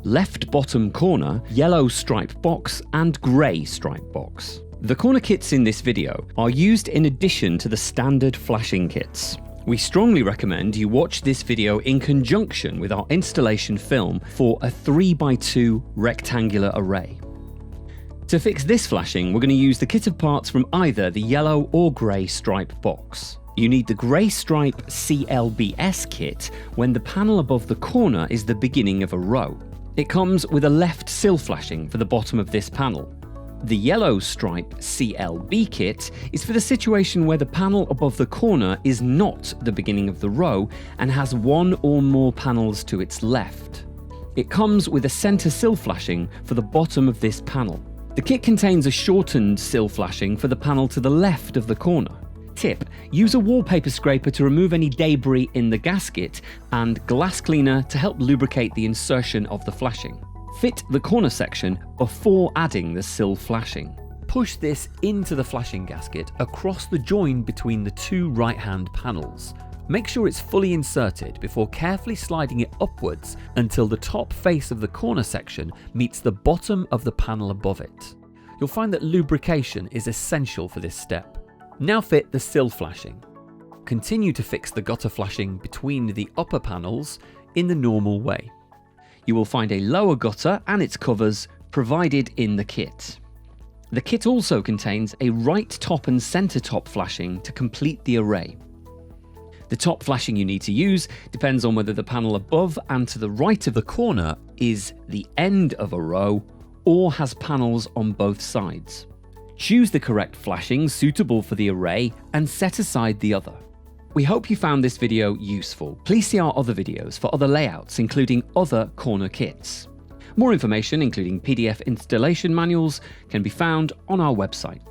left bottom corner, yellow stripe box, and grey stripe box. The corner kits in this video are used in addition to the standard flashing kits. We strongly recommend you watch this video in conjunction with our installation film for a 3x2 rectangular array. To fix this flashing, we're going to use the kit of parts from either the yellow or grey stripe box. You need the grey stripe CLB-S kit when the panel above the corner is the beginning of a row. It comes with a left sill flashing for the bottom of this panel. The yellow stripe CLB kit is for the situation where the panel above the corner is not the beginning of the row and has one or more panels to its left. It comes with a centre sill flashing for the bottom of this panel. The kit contains a shortened sill flashing for the panel to the left of the corner. Tip: use a wallpaper scraper to remove any debris in the gasket and glass cleaner to help lubricate the insertion of the flashing. Fit the corner section before adding the sill flashing. Push this into the flashing gasket across the join between the two right-hand panels. Make sure it's fully inserted before carefully sliding it upwards until the top face of the corner section meets the bottom of the panel above it. You'll find that lubrication is essential for this step. Now fit the sill flashing. Continue to fix the gutter flashing between the upper panels in the normal way. You will find a lower gutter and its covers provided in the kit. The kit also contains a right top and centre top flashing to complete the array. The top flashing you need to use depends on whether the panel above and to the right of the corner is the end of a row or has panels on both sides. Choose the correct flashing suitable for the array and set aside the other. We hope you found this video useful. Please see our other videos for other layouts, including other corner kits. More information, including PDF installation manuals, can be found on our website.